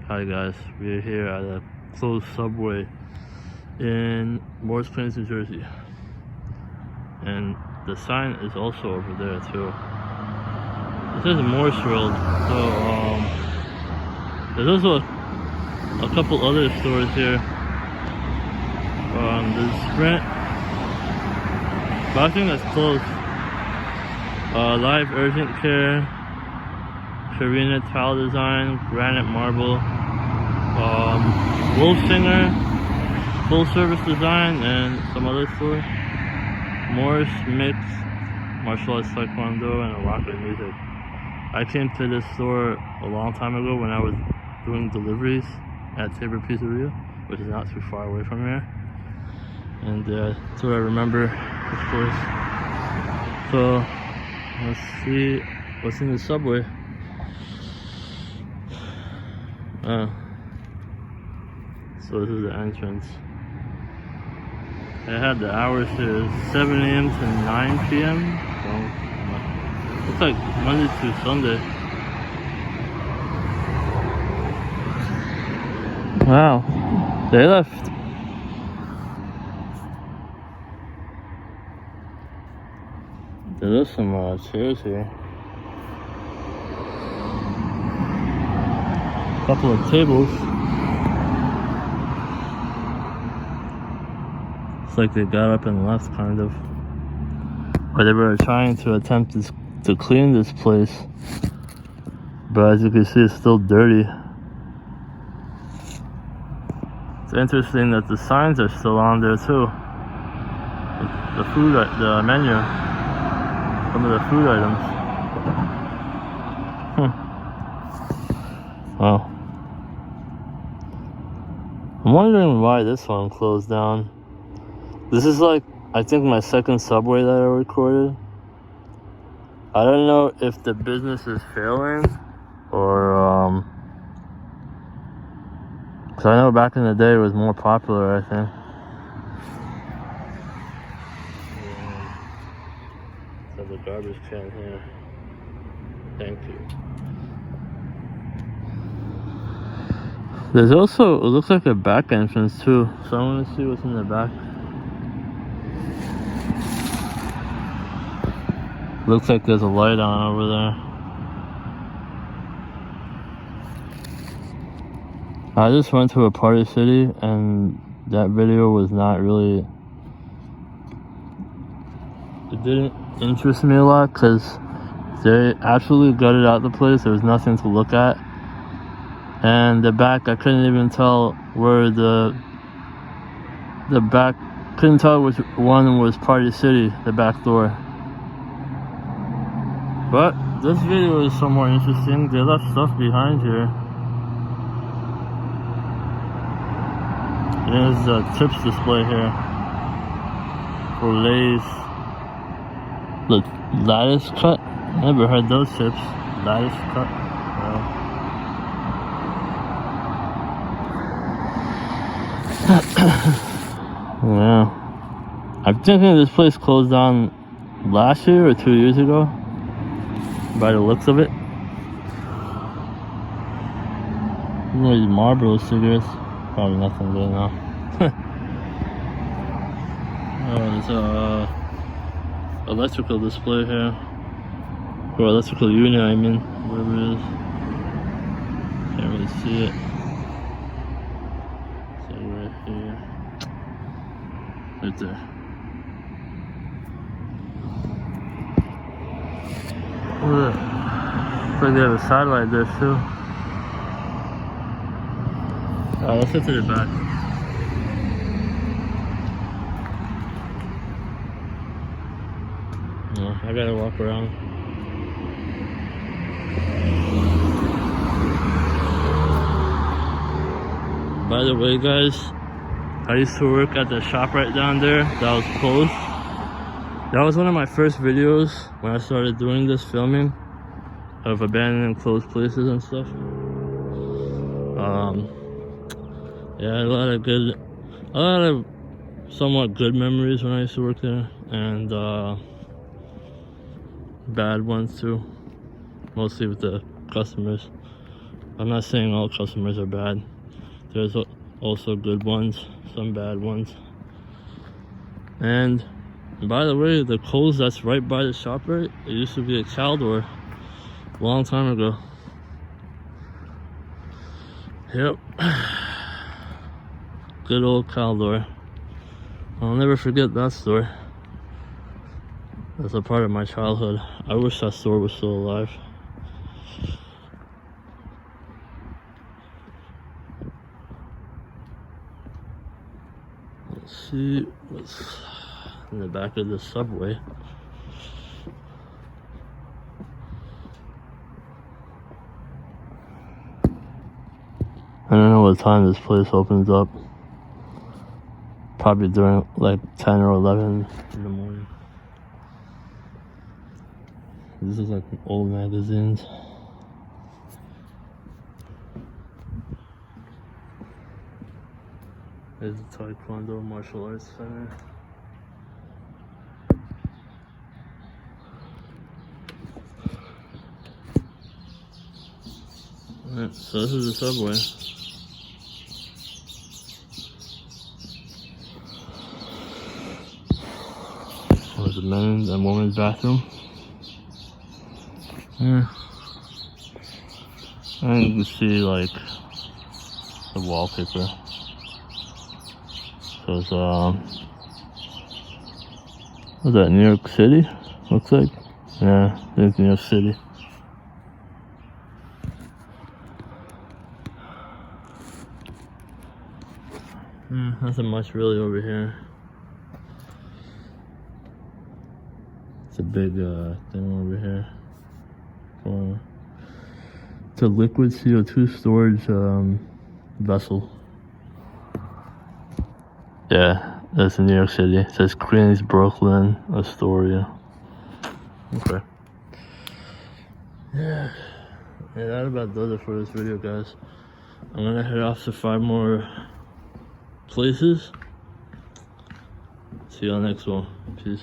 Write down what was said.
Hi guys, we're here at a closed Subway in Morris Plains, New Jersey, and the sign is also over there too. This is Morris Road, so there's also a couple other stores here. There's Sprint, but I think that's closed. Live Urgent Care, Karina Tile Design, Granite Marble, Wolfsinger, Full Service Design, and some other store. Morris Mix, Martial Arts Taekwondo, and Rocket Music. I came to this store a long time ago when I was doing deliveries at Tabor Pizzeria, which is not too far away from here. And that's what I remember, of course. So let's see what's in the Subway. So this is the entrance. They had the hours here, 7 a.m. to 9 p.m. So it's like Monday to Sunday. Wow, they left. There's some chairs here. A couple of tables. It's like they got up and left, kind of. Or they were trying to attempt to clean this place. But as you can see, it's still dirty. It's interesting that the signs are still on there too. The food, the menu, some of the food items. Wow. I'm wondering why this one closed down. This is like, I think, my second Subway that I recorded. I don't know if the business is failing or because I know back in the day it was more popular, I think. So the garbage can here. Thank you. There's also, it looks like a back entrance too, so I want to see what's in the back. Looks like there's a light on over there. I just went to a Party City and that video was not really, it didn't interest me a lot because they absolutely gutted out the place. There was nothing to look at. And the back, I couldn't even tell where the back, couldn't tell which one was Party City, the back door. But this video is somewhat interesting. They left stuff behind here. There's a tips display here for Lay's. Look, lattice cut. Never heard those tips. Lattice cut. Yeah. I'm thinking this place closed down last year or 2 years ago, by the looks of it. These Marlboro cigarettes, probably nothing good now. Oh, there's a electrical display here, or electrical unit, I mean, whatever it is. Can't really see it. Here. Right there. Look, looks like they have a satellite there too. Alright, let's get to the back. Yeah, I gotta walk around. By the way, guys, I used to work at the ShopRite down there. That was Kohls. That was one of my first videos when I started doing this filming of abandoned and closed places and stuff. Yeah, a lot of somewhat good memories when I used to work there, and bad ones too, mostly with the customers. I'm not saying all customers are bad. There's also good ones, some bad ones. And by the way, the Kohls that's right by the ShopRite, it used to be a Caldor a long time ago. Yep. Good old Caldor. I'll never forget that store. That's a part of my childhood. I wish that store was still alive. Let's see what's in the back of the subway. I don't know what time this place opens up. Probably during like 10 or 11 in the morning. This is like old magazines. There's the Taekwondo Martial Arts Center. Alright, so this is the subway. There's a men's and women's bathroom. Yeah. And you can see like the wallpaper. So it's was that New York City? Looks like. Yeah, it's New York City. Nothing much really over here. It's a big thing over here. It's a liquid CO2 storage vessel. Yeah, that's in New York City. It says Queens, Brooklyn, Astoria. Okay. Yeah, that about does it for this video, guys. I'm gonna head off to 5 more places. See you on the next one. Peace.